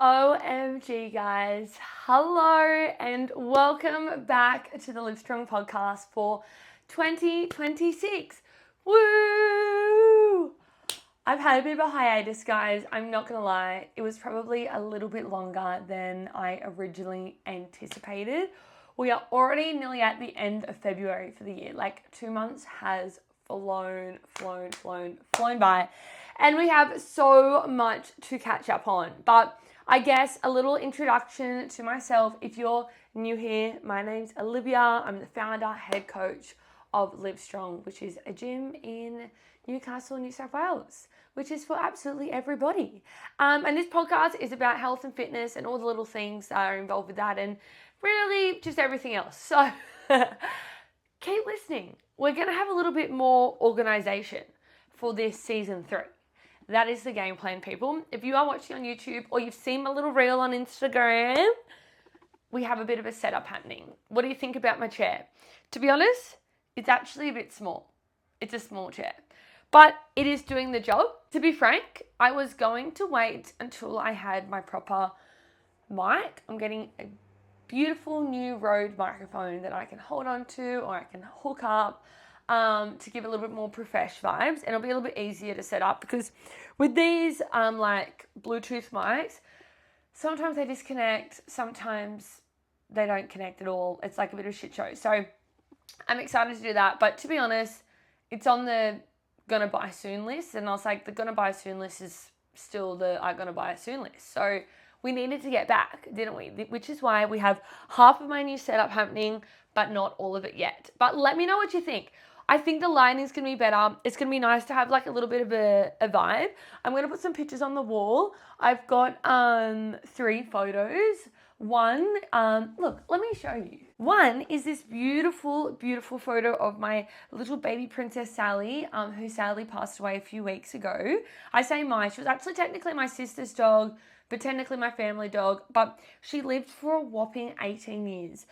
OMG, guys. Hello and welcome back to the Livestrong podcast for 2026. Woo! I've had a bit of a hiatus, guys. I'm not going to lie. It was probably a little bit longer than I originally anticipated. We are already nearly at the end of February for the year. Like 2 months has flown by. And we have so much to catch up on. But I guess a little introduction to myself. If you're new here, my name's Olivia. I'm the founder, head coach of Livestrong, which is a gym in Newcastle, New South Wales, which is for absolutely everybody. And this podcast is about health and fitness and all the little things that are involved with that and really just everything else. So keep listening. We're going to have a little bit more organization for this season 3. That is the game plan, people. If you are watching on YouTube or you've seen my little reel on Instagram, we have a bit of a setup happening. What do you think about my chair? To be honest, it's actually a bit small. It's a small chair, but it is doing the job. To be frank, I was going to wait until I had my proper mic. I'm getting a beautiful new Rode microphone that I can hold on to or I can hook up to give a little bit more profesh vibes, and it'll be a little bit easier to set up because with these like Bluetooth mics, sometimes they disconnect, sometimes they don't connect at all. It's like a bit of a shit show. So I'm excited to do that, but to be honest, it's on the gonna buy soon list, and I was like, the gonna buy soon list is still the I gonna buy soon list. So we needed to get back, didn't we? Which is why we have half of my new setup happening, but not all of it yet. But let me know what you think. I think the lighting's going to be better. It's going to be nice to have like a little bit of a vibe. I'm going to put some pictures on the wall. I've got 3 photos. One, look, let me show you. One is this beautiful, beautiful photo of my little baby princess Sally, who sadly passed away a few weeks ago. I say she was actually technically my sister's dog, but technically my family dog, but she lived for a whopping 18 years.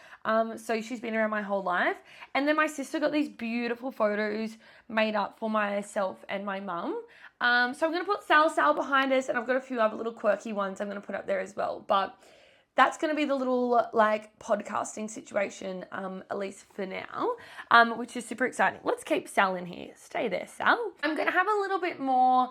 So she's been around my whole life. And then my sister got these beautiful photos made up for myself and my mum. So I'm going to put Sal behind us, and I've got a few other little quirky ones I'm going to put up there as well. But that's going to be the little like podcasting situation, at least for now, which is super exciting. Let's keep Sal in here. Stay there, Sal. I'm going to have a little bit more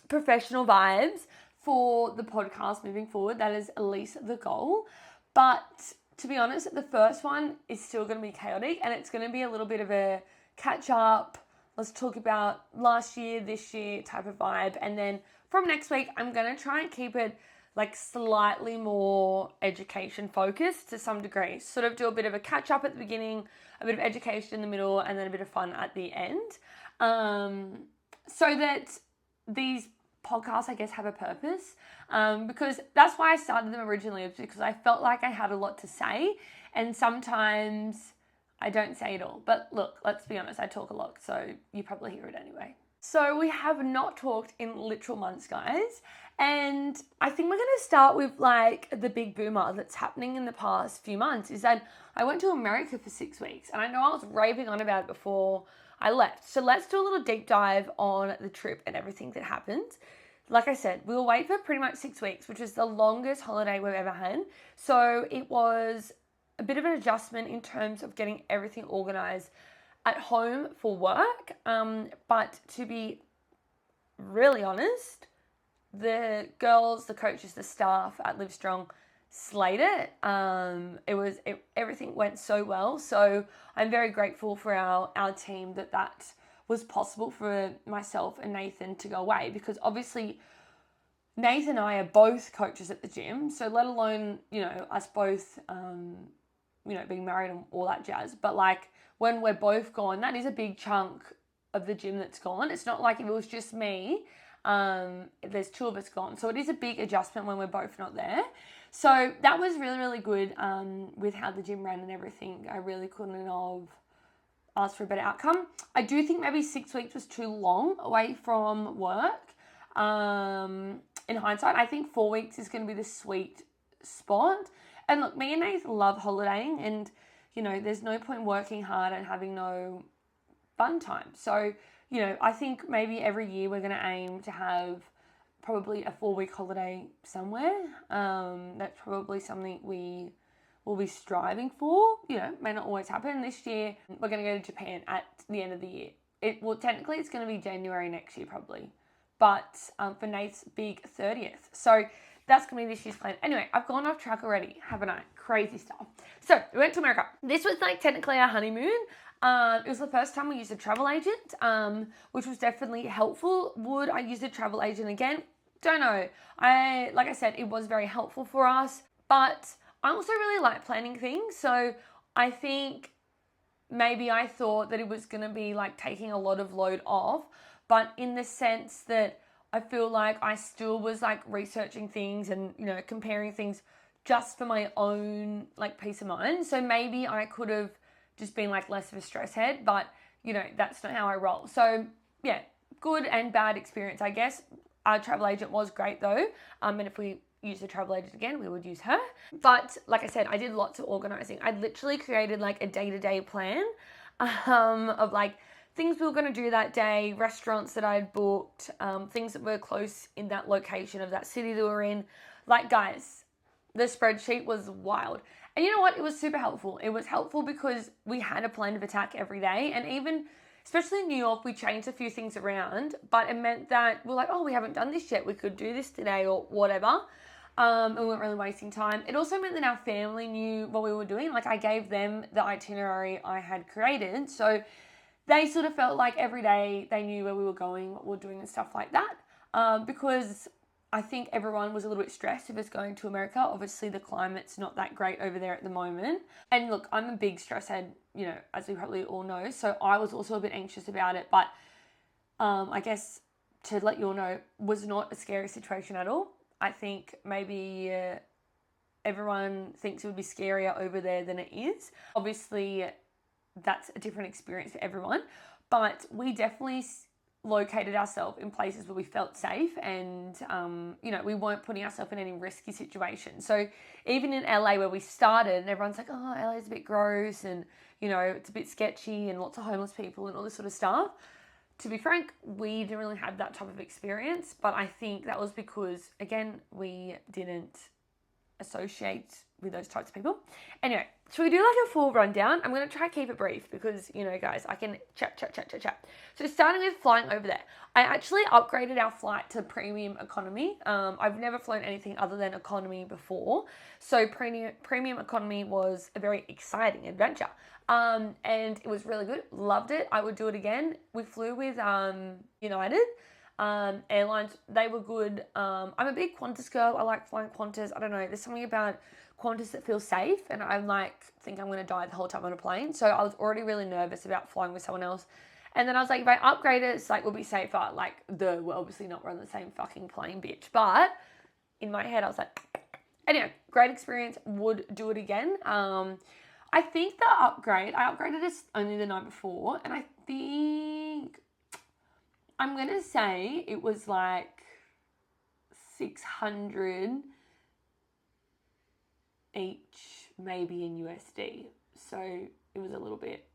professional vibes for the podcast moving forward. That is at least the goal. But to be honest, the first one is still going to be chaotic, and it's going to be a little bit of a catch up. Let's talk about last year, this year type of vibe. And then from next week, I'm going to try and keep it like slightly more education focused to some degree. Sort of do a bit of a catch up at the beginning, a bit of education in the middle, and then a bit of fun at the end. So that these podcasts, I guess, have a purpose, because that's why I started them originally, because I felt like I had a lot to say, and sometimes I don't say it all. But look, let's be honest, I talk a lot, so you probably hear it anyway. So we have not talked in literal months, guys, and I think we're going to start with like the big boomer that's happening in the past few months, is that I went to America for 6 weeks, and I know I was raving on about it before I left. So let's do a little deep dive on the trip and everything that happened. Like I said, we were away for pretty much 6 weeks, which is the longest holiday we've ever had. So it was a bit of an adjustment in terms of getting everything organized at home for work. But to be really honest, the girls, the coaches, the staff at Livestrong slayed it. Everything went so well. So I'm very grateful for our team that was possible for myself and Nathan to go away, because obviously Nathan and I are both coaches at the gym. So let alone, us both, being married and all that jazz. But like when we're both gone, that is a big chunk of the gym that's gone. It's not like if it was just me, there's 2 of us gone. So it is a big adjustment when we're both not there. So that was really, really good with how the gym ran and everything. I really couldn't have asked for a better outcome. I do think maybe 6 weeks was too long away from work. In hindsight, I think 4 weeks is going to be the sweet spot. And look, me and Nathan love holidaying, and there's no point working hard and having no fun time. So I think maybe every year we're going to aim to have probably a 4-week holiday somewhere. That's probably something we will be striving for. May not always happen. This year, we're going to go to Japan at the end of the year. Technically, it's going to be January next year probably. But for Nate's big 30th. So that's going to be this year's plan. Anyway, I've gone off track already, haven't I? Crazy stuff. So we went to America. This was technically our honeymoon. It was the first time we used a travel agent, which was definitely helpful. Would I use a travel agent again? Don't know. Like I said, it was very helpful for us. But I also really like planning things. So I think maybe I thought that it was going to be taking a lot of load off. But in the sense that I feel like I still was researching things and, comparing things just for my own peace of mind. So maybe I could have just been less of a stress head, but that's not how I roll. So yeah, good and bad experience, I guess. Our travel agent was great though. And if we use the travel agent again, we would use her. But like I said, I did lots of organizing. I literally created a day-to-day plan of things we were going to do that day, restaurants that I'd booked, things that were close in that location of that city that we're in. Guys, the spreadsheet was wild. And you know what? It was super helpful. It was helpful because we had a plan of attack every day. And even, especially in New York, we changed a few things around. But it meant that we're we haven't done this yet. We could do this today or whatever. And we weren't really wasting time. It also meant that our family knew what we were doing. I gave them the itinerary I had created. So they sort of felt every day they knew where we were going, what we were doing and stuff like that. Because I think everyone was a little bit stressed if it's going to America. Obviously, the climate's not that great over there at the moment. And look, I'm a big stress head, as we probably all know. So I was also a bit anxious about it. But I guess to let you all know, was not a scary situation at all. I think maybe everyone thinks it would be scarier over there than it is. Obviously, that's a different experience for everyone. But we definitely located ourselves in places where we felt safe and, we weren't putting ourselves in any risky situations. So even in LA where we started and everyone's like, oh, LA is a bit gross and, it's a bit sketchy and lots of homeless people and all this sort of stuff. To be frank, we didn't really have that type of experience, but I think that was because, again, we didn't associate with those types of people. Anyway, should we do a full rundown? I'm going to try to keep it brief because, guys, I can chat. So starting with flying over there, I actually upgraded our flight to premium economy. I've never flown anything other than economy before. So premium economy was a very exciting adventure. And it was really good. Loved it. I would do it again. We flew with United Airlines. They were good. I'm a big Qantas girl. I like flying Qantas. I don't know. There's something about Qantas that feels safe, and I'm think I'm going to die the whole time on a plane. So I was already really nervous about flying with someone else. And then I was if I upgrade it, it's we'll be safer. We're obviously not on the same fucking plane, bitch. But in my head, I was anyway, great experience. Would do it again. I think the upgrade, I upgraded it only the night before, and I think I'm going to say it was 600 each, maybe in USD. So it was a little bit,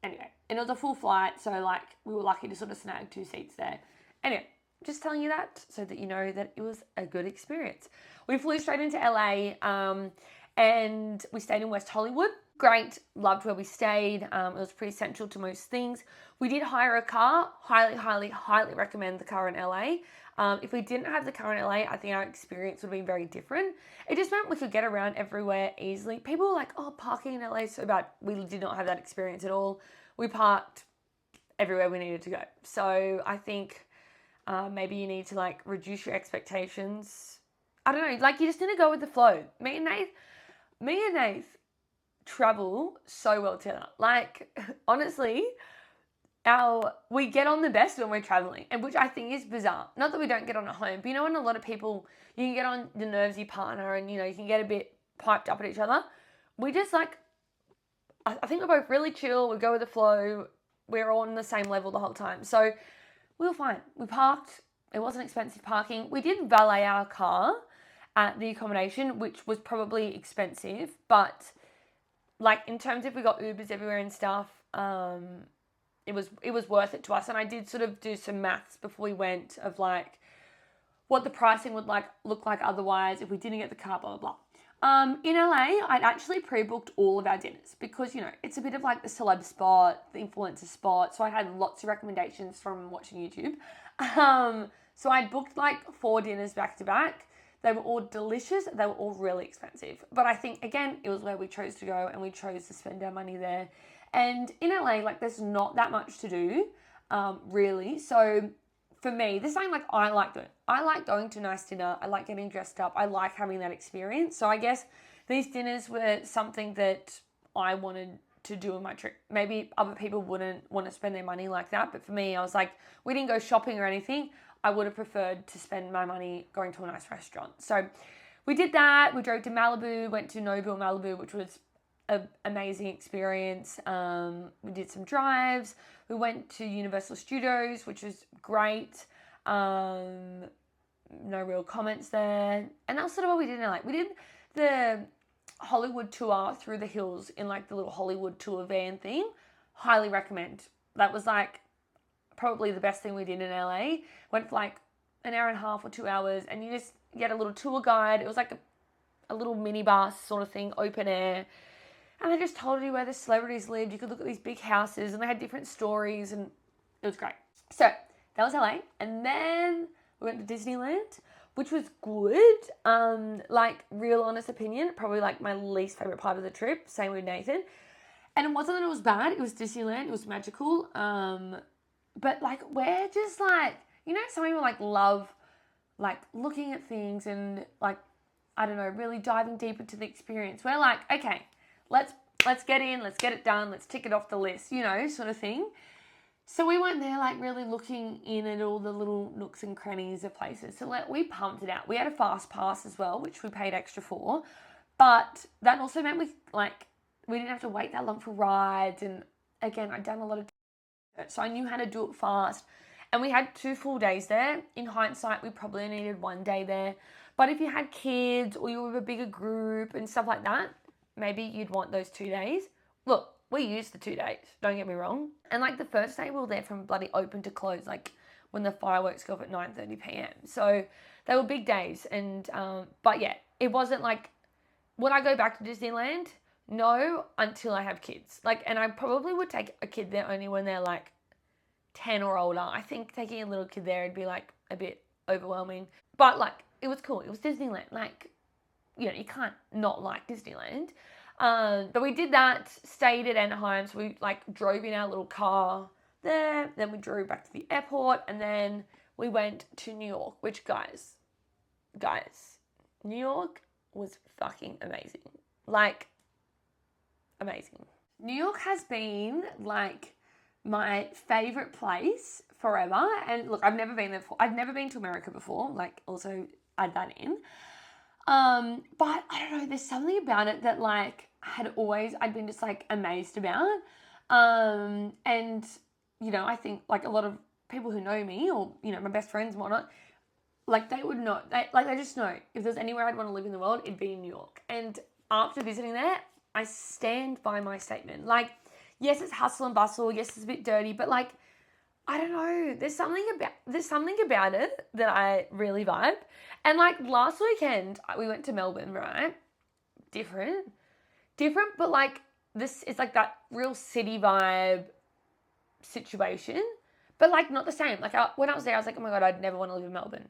anyway, and it was a full flight. So we were lucky to sort of snag 2 seats there. Anyway, just telling you that so that you know that it was a good experience. We flew straight into LA and we stayed in West Hollywood. Great, loved where we stayed. It was pretty central to most things. We did hire a car. Highly recommend the car in LA. If we didn't have the car in LA, I think our experience would have been very different. It just meant we could get around everywhere easily. People were oh, parking in LA is so bad. We did not have that experience at all. We parked everywhere we needed to go. So I think maybe you need to reduce your expectations. I don't know, you just need to go with the flow. Me and Nath travel so well together. Honestly, we get on the best when we're traveling, and which I think is bizarre. Not that we don't get on at home, but when a lot of people, you can get on the nerves of your partner and, you can get a bit piped up at each other. We just I think we're both really chill. We go with the flow. We're all on the same level the whole time. So we were fine. We parked. It wasn't expensive parking. We did valet our car at the accommodation, which was probably expensive, but in terms of we got Ubers everywhere and stuff, it was worth it to us. And I did sort of do some maths before we went of what the pricing would look like otherwise if we didn't get the car, blah, blah, blah. In LA, I'd actually pre-booked all of our dinners because, it's a bit of like the celeb spot, the influencer spot. So I had lots of recommendations from watching YouTube. So I'd booked like 4 dinners back to back. They were all delicious. They were all really expensive. But I think, again, it was where we chose to go and we chose to spend our money there. And in LA, like, there's not that much to do, really. So for me, this is something like I like doing. I like going to a nice dinner. I like getting dressed up. I like having that experience. So I guess these dinners were something that I wanted to do in my trip. Maybe other people wouldn't want to spend their money like that. But for me, I was like, we didn't go shopping or anything. I would have preferred to spend my money going to a nice restaurant. So we did that. We drove to Malibu, went to Nobu Malibu, which was an amazing experience. We did some drives. We went to Universal Studios, which was great. No real comments there. And that's sort of what we did in LA. We did the Hollywood tour through the hills in like the little Hollywood tour van thing. Highly recommend. That was like probably the best thing we did in LA. Went for like an hour and a half or 2 hours, and you just get a little tour guide. It was like a little minibus sort of thing, open air. And they just told you where the celebrities lived. You could look at these big houses, and they had different stories, and it was great. So that was LA. And then we went to Disneyland, which was good. Like, real honest opinion, probably like my least favorite part of the trip. Same with Nathan. And it wasn't that it was bad. It was Disneyland. It was magical. But like, we're just like, some people like love like looking at things and like, I don't know, really diving deep into the experience. We're like, okay, let's get in, let's get it done, let's tick it off the list, sort of thing. So we went there like really looking in at all the little nooks and crannies of places. So like, we pumped it out. We had a fast pass as well, which we paid extra for. But that also meant we didn't have to wait that long for rides. And again, I'd done a lot of so I knew how to do it fast. And we had 2 full days there. In hindsight, we probably needed 1 day there. But if you had kids or you were with a bigger group and stuff like that, maybe you'd want those 2 days. Look, we used the 2 days, don't get me wrong. And like the first day, we were there from bloody open to close, like when the fireworks go off at 9:30 p.m. So they were big days. And but yeah, it wasn't like, would I go back to Disneyland? No, until I have kids. Like, and I probably would take a kid there only when they're like 10 or older. I think taking a little kid there would be like a bit overwhelming. But like, it was cool. It was Disneyland. Like, you can't not like Disneyland. But we did that, stayed at Anaheim. So we like drove in our little car there. Then we drove back to the airport. And then we went to New York, which guys, New York was fucking amazing. Like, amazing. New York has been like my favorite place forever. And look, I've never been there before. I've never been to America before. Like, also add that in. But I don't know, there's something about it that like I'd been just like amazed about. And I think like a lot of people who know me or, my best friends and whatnot, like they would not, they just know if there's anywhere I'd want to live in the world, it'd be in New York. And after visiting there, I stand by my statement. Like, yes, it's hustle and bustle. Yes, it's a bit dirty, but like, I don't know. There's something about it that I really vibe. And like last weekend, we went to Melbourne, right? Different, but like this is like that real city vibe situation, but like not the same. Like when I was there, I was like, oh my God, I'd never want to live in Melbourne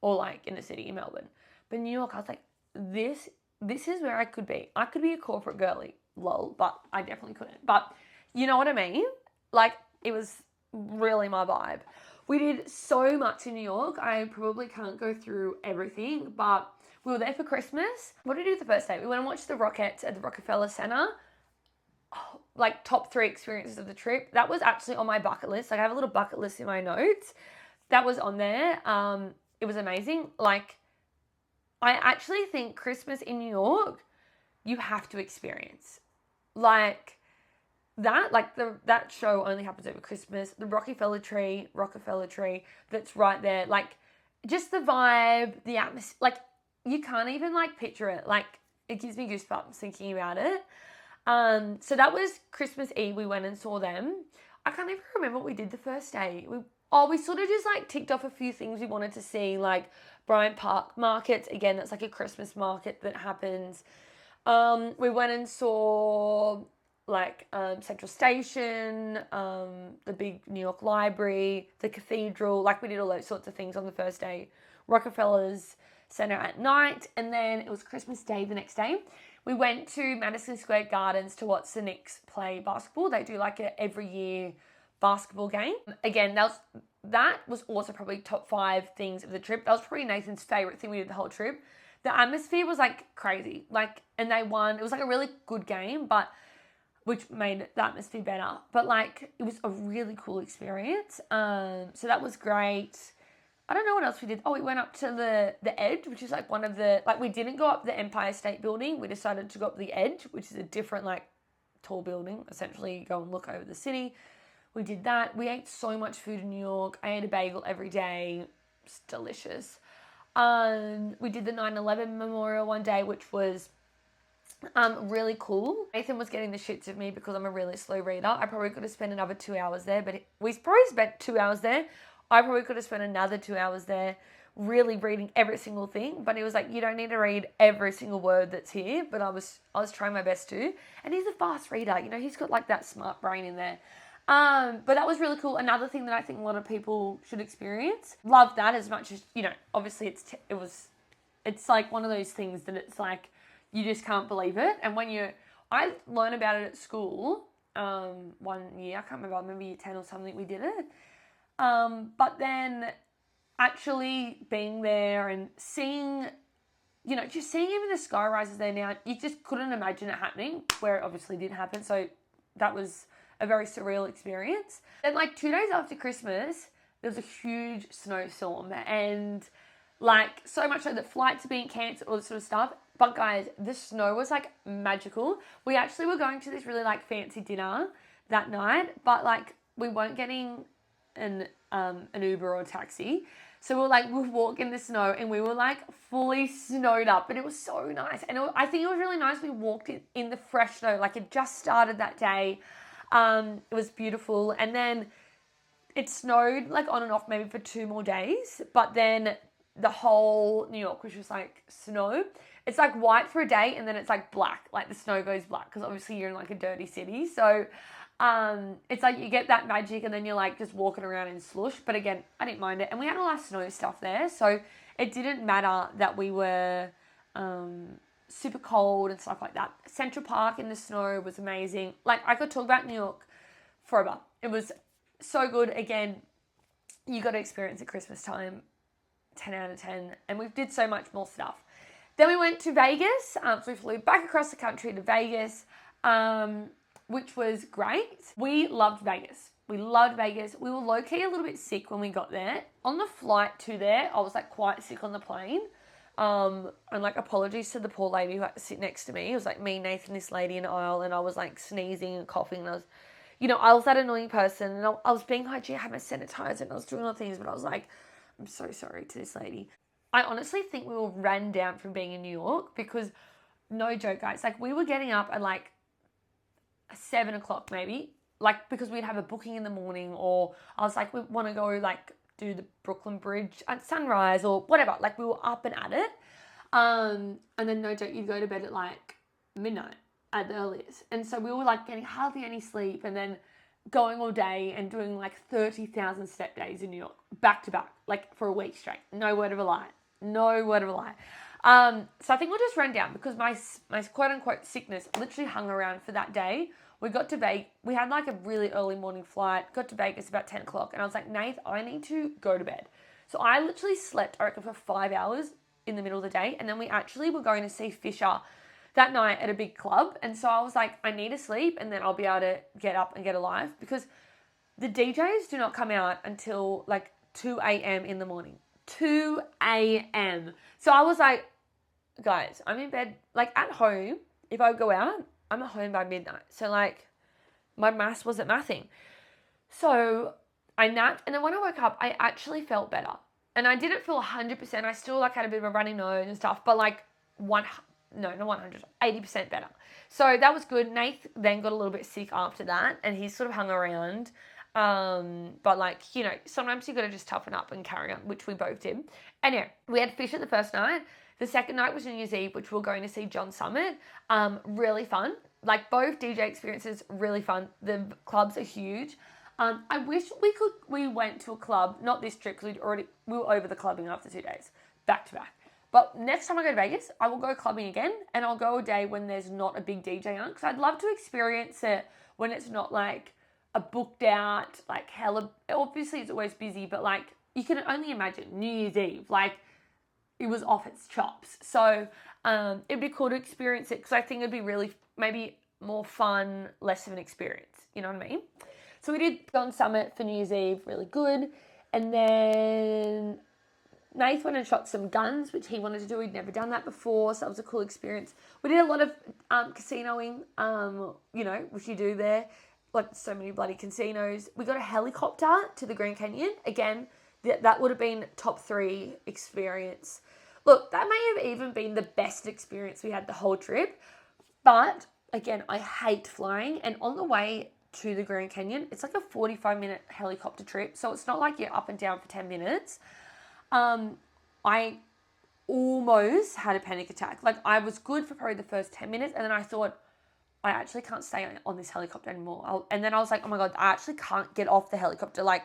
or like in a city in Melbourne. But New York, I was like, this is where I could be. I could be a corporate girly, lol, but I definitely couldn't. But you know what I mean? Like, it was really my vibe. We did so much in New York. I probably can't go through everything, but we were there for Christmas. What did we do the first day? We went and watched the Rockettes at the Rockefeller Center. Oh, like top 3 experiences of the trip. That was actually on my bucket list. Like, I have a little bucket list in my notes. That was on there. It was amazing. Like, I actually think Christmas in New York, you have to experience. Like, that show only happens over Christmas. The Rockefeller tree that's right there. Like, just the vibe, the atmosphere. Like, you can't even, like, picture it. Like, it gives me goosebumps thinking about it. So that was Christmas Eve. We went and saw them. I can't even remember what we did the first day. We sort of just, like, ticked off a few things we wanted to see. Like, Bryant Park markets. Again, that's like a Christmas market that happens. We went and saw like Central Station, the big New York Library, the cathedral. Like we did all those sorts of things on the first day. Rockefeller's Center at night, and then it was Christmas Day the next day. We went to Madison Square Gardens to watch the Knicks play basketball. They do like a every year basketball game. Again, that was also probably top 5 things of the trip. That was probably Nathan's favorite thing we did the whole trip. The atmosphere was like crazy, like, and they won. It was like a really good game, but which made the atmosphere better. But like, it was a really cool experience. So that was great. I don't know what else we did. Oh, we went up to the Edge, which is like one of the, like, we didn't go up the Empire State Building. We decided to go up the Edge, which is a different like tall building. Essentially, go and look over the city. We did that. We ate so much food in New York. I ate a bagel every day. It's delicious. We did the 9/11 memorial one day, which was really cool. Nathan was getting the shits of me because I'm a really slow reader. I probably could have spent another 2 hours there, but we probably spent 2 hours there. I probably could have spent another 2 hours there really reading every single thing, but he was like, you don't need to read every single word that's here, but I was trying my best to. And he's a fast reader, you know, he's got like that smart brain in there. But that was really cool. Another thing that I think a lot of people should experience. Love that as much as, you know, obviously it's like one of those things that it's like, you just can't believe it. And I learned about it at school, 1 year, I can't remember, maybe year 10 or something, we did it. But then actually being there and seeing, you know, just seeing even the sky rises there now, you just couldn't imagine it happening, where it obviously did happen. So that was a very surreal experience. Then like 2 days after Christmas, there was a huge snowstorm, and like so much so that flights are being cancelled, all this sort of stuff. But guys, the snow was like magical. We actually were going to this really like fancy dinner that night, but like we weren't getting an Uber or a taxi. So we walk in the snow and we were like fully snowed up, but it was so nice. And I think it was really nice. We walked in the fresh snow, like it just started that day. It was beautiful. And then it snowed like on and off maybe for 2 more days, but then the whole New York was just like snow. It's like white for a day and then it's like black, like the snow goes black because obviously you're in like a dirty city. So it's like you get that magic and then you're like just walking around in slush. But again, I didn't mind it. And we had all our snow stuff there. So it didn't matter that we were super cold and stuff like that. Central Park in the snow was amazing. Like I could talk about New York forever. It was so good. Again, you got to experience at Christmas time. 10 out of 10. And we did so much more stuff. Then we went to Vegas. So we flew back across the country to Vegas, which was great. We loved Vegas. We loved Vegas. We were low-key a little bit sick when we got there. On the flight to there, I was like quite sick on the plane. And like apologies to the poor lady who had to sit next to me. It was like me, Nathan, this lady in the aisle, and I was like sneezing and coughing, and I was that annoying person, and I was being hygienic, I had my sanitizer, and I was doing all the things, but I was like, I'm so sorry to this lady. I honestly think we were ran down from being in New York because, no joke, guys, like we were getting up at like 7 o'clock maybe, like because we'd have a booking in the morning, or I was like, we want to go like do the Brooklyn Bridge at sunrise or whatever. Like we were up and at it. And then no joke, you'd go to bed at like midnight at the earliest. And so we were like getting hardly any sleep and then going all day and doing like 30,000 step days in New York, back to back, like for a week straight. No word of a lie. No word of a lie. So I think we'll just run down because my quote unquote sickness literally hung around for that day. We got to Vegas. We had like a really early morning flight, got to Vegas about 10 o'clock. And I was like, Nath, I need to go to bed. So I literally slept, I reckon, for 5 hours in the middle of the day. And then we actually were going to see Fisher that night at a big club. And so I was like, I need to sleep and then I'll be able to get up and get alive, because the DJs do not come out until like 2 a.m. in the morning. 2 a.m. So I was like, guys, I'm in bed, like at home. If I go out, I'm at home by midnight. So like my maths wasn't mathing. So I napped, and then when I woke up, I actually felt better. And I didn't feel 100%. I still like had a bit of a runny nose and stuff, but like 80% better. So that was good. Nath then got a little bit sick after that, and he sort of hung around. But like, you know, sometimes you got to just toughen up and carry on, which we both did. Anyway, we had Fish at the first night. The second night was New Year's Eve, which we were going to see John Summit. Really fun. Like both DJ experiences, really fun. The clubs are huge. I wish we went to a club, not this trip because we were over the clubbing after 2 days, back to back. But next time I go to Vegas, I will go clubbing again, and I'll go a day when there's not a big DJ on, because I'd love to experience it when it's not like a booked out, like hella, obviously it's always busy, but like you can only imagine New Year's Eve, like it was off its chops. So it'd be cool to experience it, because I think it'd be really, maybe more fun, less of an experience, you know what I mean? So we did John Summit for New Year's Eve, really good. And then Nath went and shot some guns, which he wanted to do. He'd never done that before, so that was a cool experience. We did a lot of casinoing, you know, which you do there, like so many bloody casinos. We got a helicopter to the Grand Canyon. Again, that would have been top 3 experience. Look, that may have even been the best experience we had the whole trip. But again, I hate flying, and on the way to the Grand Canyon, it's like a 45-minute helicopter trip, so it's not like you're up and down for 10 minutes. I almost had a panic attack. Like, I was good for probably the first 10 minutes, and then I thought, I actually can't stay on this helicopter anymore. And then I was like, oh my God, I actually can't get off the helicopter. Like,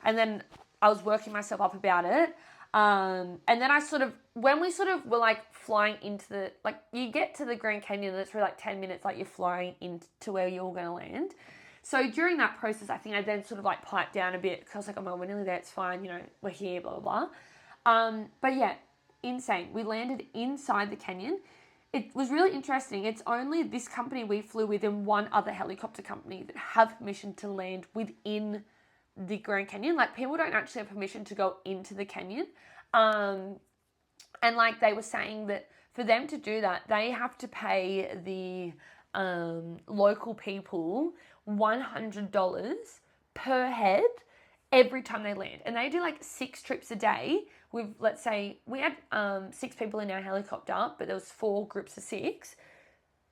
and then I was working myself up about it. And then when we were like flying into the, like you get to the Grand Canyon and it's for like 10 minutes, like you're flying into where you're going to land. So during that process, I think I then sort of like piped down a bit, because I was like, oh my God, we're nearly there, it's fine, you know, we're here, blah, blah, blah. But yeah, insane. We landed inside the canyon. It was really interesting. It's only this company we flew with and one other helicopter company that have permission to land within the Grand Canyon. Like, people don't actually have permission to go into the canyon. And like they were saying that for them to do that, they have to pay the local people $100 per head every time they land. And they do like 6 trips a day with, let's say, we had 6 people in our helicopter, but there was 4 groups of 6,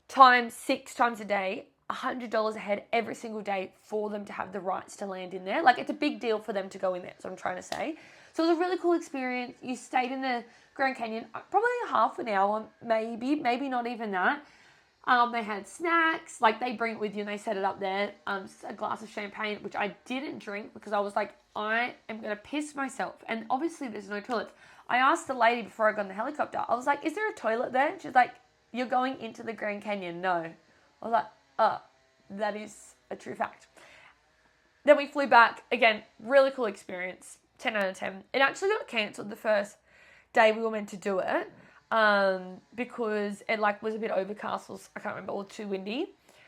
times 6 times a day, $100 a head every single day for them to have the rights to land in there. Like, it's a big deal for them to go in there, that's what I'm trying to say. So it was a really cool experience. You stayed in the Grand Canyon, probably half an hour, maybe not even that. They had snacks, like they bring it with you and they set it up there. A glass of champagne, which I didn't drink because I was like, I am going to piss myself. And obviously there's no toilets. I asked the lady before I got in the helicopter, I was like, is there a toilet there? She's like, you're going into the Grand Canyon. No. I was like, oh, that is a true fact. Then we flew back. Again, really cool experience. 10 out of 10. It actually got cancelled the first day we were meant to do it. Because it like was a bit overcast, or I can't remember, or too windy.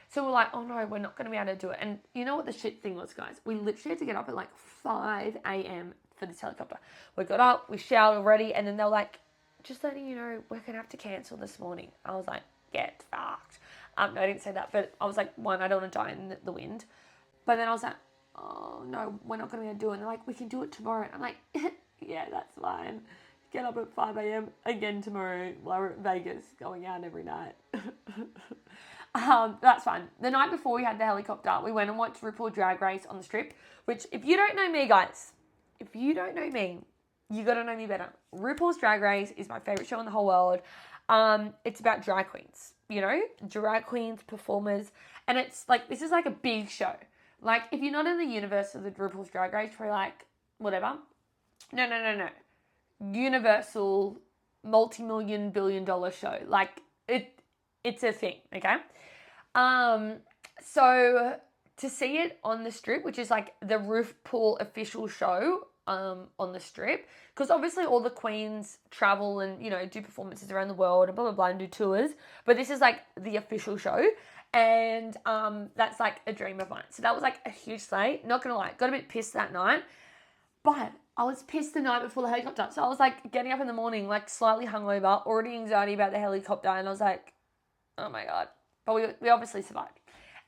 So we're like, oh no, we're not going to be able to do it. And you know what the shit thing was, guys? We literally had to get up at like 5 a.m. for this helicopter. We got up, we showered already, and then they were like, just letting you know, we're going to have to cancel this morning. I was like, get fucked. No, I didn't say that, but I was like, one, I don't want to die in the wind. But then I was like, oh no, we're not going to be able to do it. And they're like, we can do it tomorrow. And I'm like, yeah, that's fine. Get up at 5 a.m. again tomorrow while we're at Vegas, going out every night. That's fine. The night before we had the helicopter, we went and watched RuPaul Drag Race on the Strip, which, if you don't know me, guys, if you don't know me, you got to know me better. RuPaul's Drag Race is my favorite show in the whole world. It's about drag queens, you know, drag queens, performers, and it's like, this is like a big show. Like, if you're not in the universe of the RuPaul's Drag Race, you're like, whatever. No. Universal, multi-million, billion-dollar show. Like, it's a thing, okay? So to see it on the Strip, which is like the RuPaul official show on the Strip, because obviously all the queens travel and, you know, do performances around the world and blah, blah, blah, and do tours, but this is like the official show, and that's like a dream of mine. So that was like a huge slay. Not gonna lie, got a bit pissed that night, but I was pissed the night before the helicopter. So I was like getting up in the morning, like slightly hungover, already anxiety about the helicopter. And I was like, oh my God. But we obviously survived.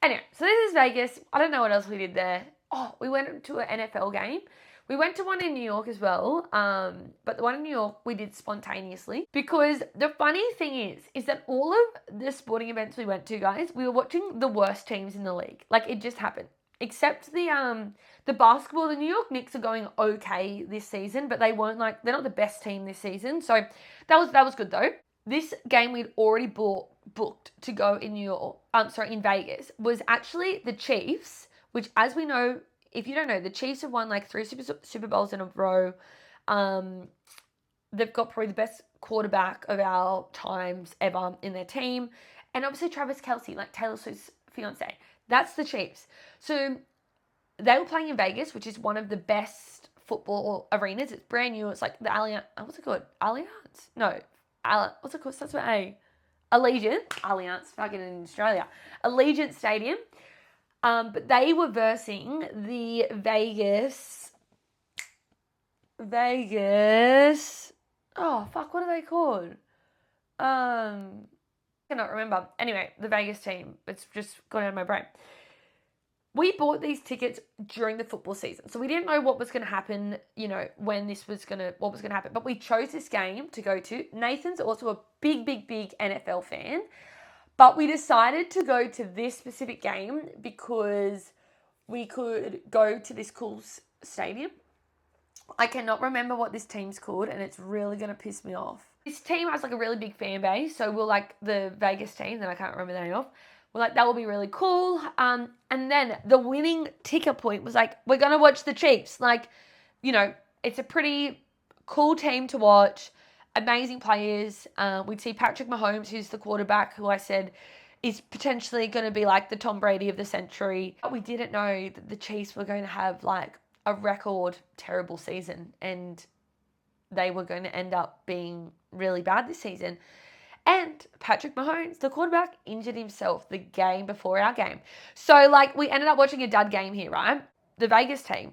Anyway, so this is Vegas. I don't know what else we did there. Oh, we went to an NFL game. We went to one in New York as well. But the one in New York we did spontaneously. Because the funny thing is that all of the sporting events we went to, guys, we were watching the worst teams in the league. Like, it just happened. except the basketball, the New York Knicks are going okay this season, but they're not the best team this season. So that was good though. This game we'd already booked to go in in Vegas was actually the Chiefs, which, as we know, if you don't know, the Chiefs have won like 3 Super Bowls in a row. They've got probably the best quarterback of our times ever in their team. And obviously Travis Kelce, like Taylor Swift's fiance. That's the Chiefs. So they were playing in Vegas, which is one of the best football arenas. It's brand new. It's like the Allianz. What's it called? Allianz? No. What's it called? Starts with A. Allegiant. Allianz. Fucking in Australia. Allegiant Stadium. But they were versing the Vegas. Oh, fuck. What are they called? I cannot remember. Anyway, the Vegas team. It's just gone out of my brain. We bought these tickets during the football season. So we didn't know what was going to happen, when what was going to happen. But we chose this game to go to. Nathan's also a big, big, big NFL fan. But we decided to go to this specific game because we could go to this cool stadium. I cannot remember what this team's called, and it's really going to piss me off. This team has like a really big fan base. So we're like the Vegas team that I can't remember the name of. We're like, that will be really cool. And then the winning ticket point was like, we're going to watch the Chiefs. Like, it's a pretty cool team to watch. Amazing players. We'd see Patrick Mahomes, who's the quarterback, who I said is potentially going to be like the Tom Brady of the century. But we didn't know that the Chiefs were going to have like a record terrible season. And they were going to end up being really bad this season. And Patrick Mahomes, the quarterback, injured himself the game before our game. So, we ended up watching a dud game here, right? The Vegas team,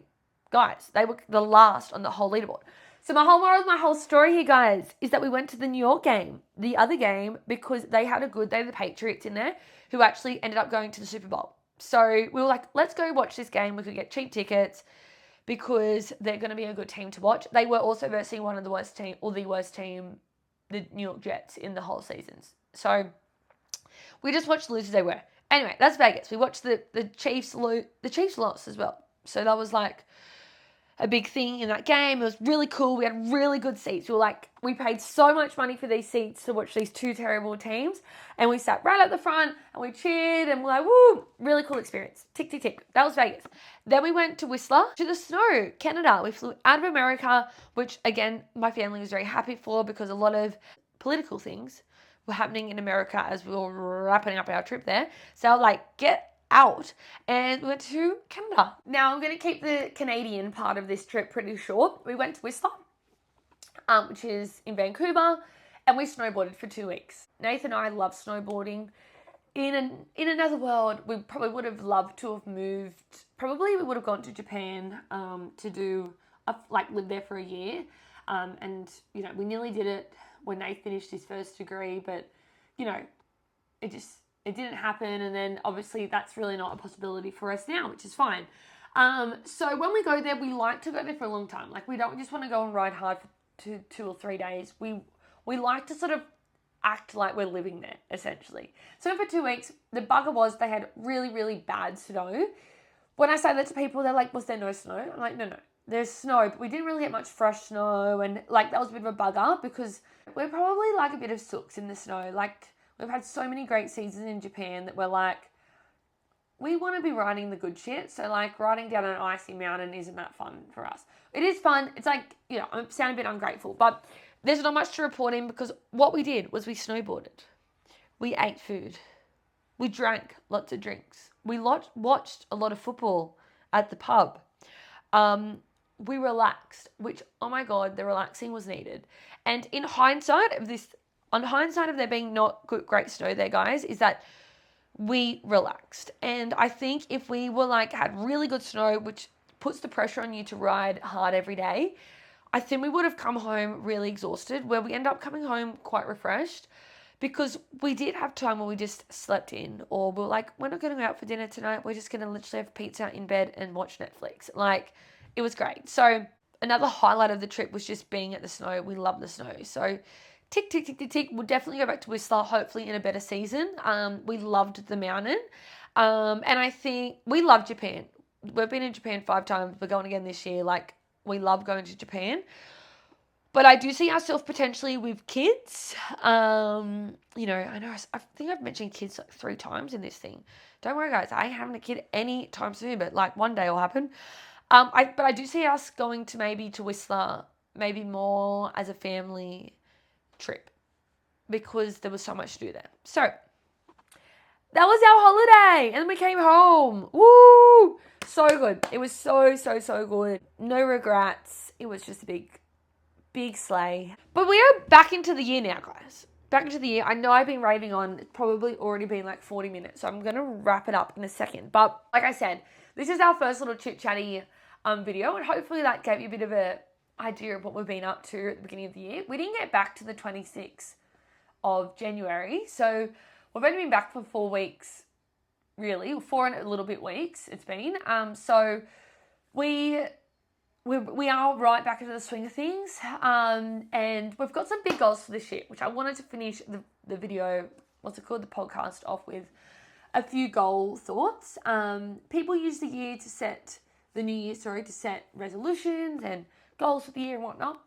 guys, they were the last on the whole leaderboard. So my whole moral of my whole story here, guys, is that we went to the New York game, the other game, because they had the Patriots in there, who actually ended up going to the Super Bowl. So we were like, let's go watch this game. We could get cheap tickets because they're going to be a good team to watch. They were also versing one of the worst team, the New York Jets, in the whole seasons. So we just watched the losers they were. Anyway, that's Vegas. We watched the Chiefs the Chiefs lost as well. So that was like a big thing in that game. It was really cool. We had really good seats. We paid so much money for these seats to watch these two terrible teams. And we sat right at the front and we cheered and we're like, woo, really cool experience. Tick, tick, tick. That was Vegas. Then we went to Whistler, to the snow, Canada. We flew out of America, which again, my family was very happy for because a lot of political things were happening in America as we were wrapping up our trip there. So get out, and we went to Canada. Now I'm going to keep the Canadian part of this trip pretty short. We went to Whistler, which is in Vancouver, and we snowboarded for 2 weeks. Nathan and I love snowboarding. In another world, we probably would have loved to have moved. Probably we would have gone to Japan to do live there for a year, and we nearly did it when Nate finished his first degree, but it didn't happen, and then obviously that's really not a possibility for us now, which is fine. So when we go there, we like to go there for a long time. We don't just want to go and ride hard for 2 or 3 days. We like to sort of act like we're living there, essentially. So for 2 weeks, the bugger was they had really, really bad snow. When I say that to people, they're like, was there no snow? I'm like, no, there's snow, but we didn't really get much fresh snow, and that was a bit of a bugger because we're probably a bit of sooks in the snow. We've had so many great seasons in Japan that we're we want to be riding the good shit. So riding down an icy mountain isn't that fun for us. It is fun. It's I sound a bit ungrateful, but there's not much to report in because what we did was we snowboarded. We ate food. We drank lots of drinks. We watched a lot of football at the pub. We relaxed, which, oh my God, the relaxing was needed. And in hindsight of there being not great snow there, guys, is that we relaxed. And I think if we were had really good snow, which puts the pressure on you to ride hard every day, I think we would have come home really exhausted, where we end up coming home quite refreshed because we did have time where we just slept in, or we're we're not going to go out for dinner tonight. We're just going to literally have pizza in bed and watch Netflix. It was great. So another highlight of the trip was just being at the snow. We love the snow. So tick, tick, tick, tick, tick. We'll definitely go back to Whistler, hopefully in a better season. We loved the mountain. And I think we love Japan. we've been in Japan 5 times. We're going again this year. Like, we love going to Japan. But I do see ourselves potentially with kids. You know, I think I've mentioned kids like 3 times in this thing. Don't worry, guys. I ain't having a kid any time soon, but like one day it'll happen. But I do see us going to maybe to Whistler, maybe more as a family trip because there was so much to do there. So that was our holiday, and then we came home. Woo! So good. It was so good. No regrets. It was just a big sleigh. But we are back into the year now, guys. Back into the year. I know I've been raving on. It's probably already been like 40 minutes, so I'm going to wrap it up in a second. But like I said, this is our first little chit-chatty video, and hopefully that gave you a bit of an idea of what we've been up to at the beginning of the year. We didn't get back to the 26th of January, so we've only been back for 4 weeks, really, 4 and a little bit weeks it's been. So we are right back into the swing of things, and we've got some big goals for this year, which I wanted to finish the video, the podcast off with a few goal thoughts. People use the new year to set resolutions and goals for the year and whatnot.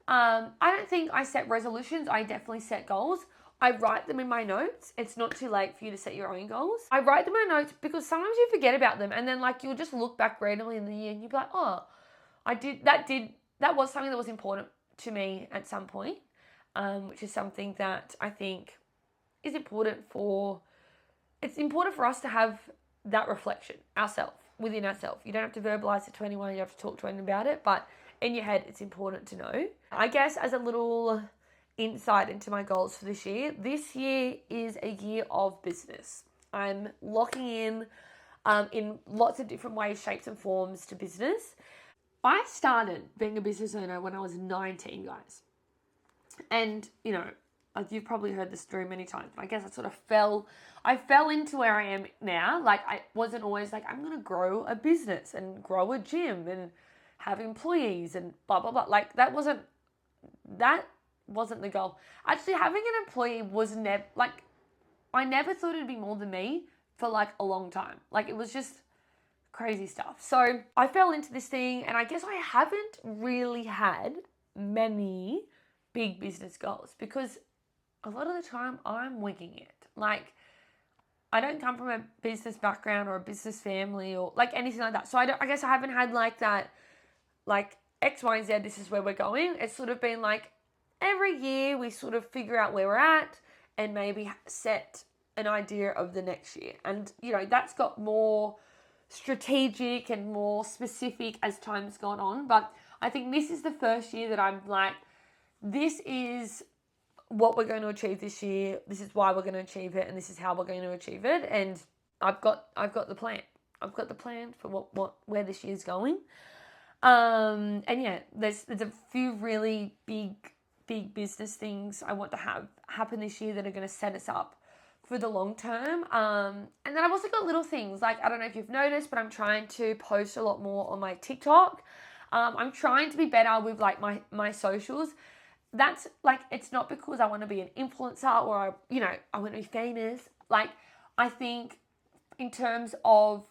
I don't think I set resolutions. I definitely set goals. I write them in my notes. It's not too late for you to set your own goals. I write them in my notes because sometimes you forget about them, and then like you'll just look back randomly in the year and you'll be like, oh, that was something that was important to me at some point, which is something that I think is important it's important for us to have that reflection within ourselves. You don't have to verbalize it to anyone, you don't have to talk to anyone about it, but in your head, it's important to know. I guess as a little insight into my goals for this year is a year of business. I'm locking in lots of different ways, shapes and forms to business. I started being a business owner when I was 19, guys. And, you know, you've probably heard this story many times, but I guess I fell into where I am now. Like, I wasn't always like, I'm going to grow a business and grow a gym and have employees and blah, blah, blah. Like, that wasn't the goal. Actually, having an employee was never, like, I never thought it'd be more than me for, like, a long time. Like, it was just crazy stuff. So I fell into this thing, and I guess I haven't really had many big business goals because a lot of the time I'm winging it. Like, I don't come from a business background or a business family or like anything like that. So I guess I haven't had like that, like X, Y, and Z, this is where we're going. It's sort of been like every year we sort of figure out where we're at and maybe set an idea of the next year. And, you know, that's got more strategic and more specific as time's gone on. But I think this is the first year that I'm like, this is what we're going to achieve this year. This is why we're going to achieve it, and this is how we're going to achieve it. And I've got the plan. I've got the plan for where this year's going. And yeah, there's a few really big business things I want to have happen this year that are going to set us up for the long term. And then I've also got little things like, I don't know if you've noticed, but I'm trying to post a lot more on my TikTok. I'm trying to be better with like my socials. That's like, it's not because I want to be an influencer or I want to be famous. Like, I think in terms of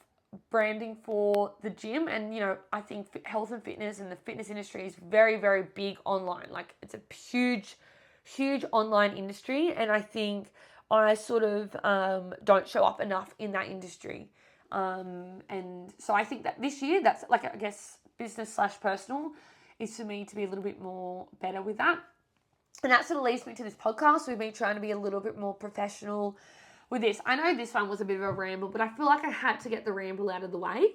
branding for the gym, and I think health and fitness and the fitness industry is very, very big online. Like, it's a huge online industry, and I think I sort of don't show up enough in that industry. And so I think that this year, that's like, I guess, business/personal is for me to be a little bit more better with that. And that sort of leads me to this podcast. We've been trying to be a little bit more professional with this. I know this one was a bit of a ramble, but I feel like I had to get the ramble out of the way.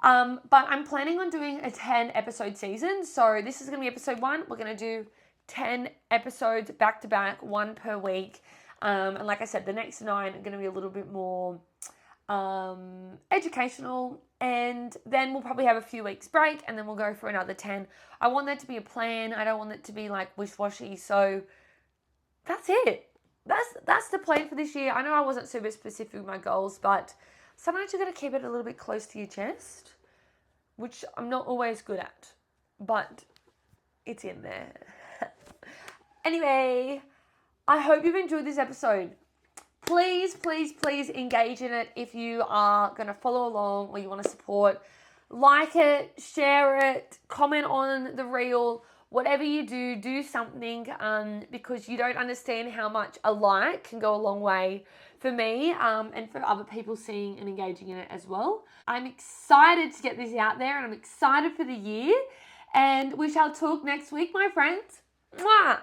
But I'm planning on doing a 10 episode season. So this is going to be episode 1. We're going to do 10 episodes back to back, 1 per week. And like I said, the next 9 are going to be a little bit more educational, and then we'll probably have a few weeks break, and then we'll go for another 10. I want there to be a plan. I don't want it to be like wish-washy. So that's it. That's the plan for this year. I know I wasn't super specific with my goals, but sometimes you got to keep it a little bit close to your chest, which I'm not always good at, but it's in there. Anyway, I hope you've enjoyed this episode. please, please, please engage in it if you are going to follow along or you want to support. Like it, share it, comment on the reel. Whatever you do, do something because you don't understand how much a like can go a long way for me and for other people seeing and engaging in it as well. I'm excited to get this out there and I'm excited for the year. And we shall talk next week, my friends. Mwah!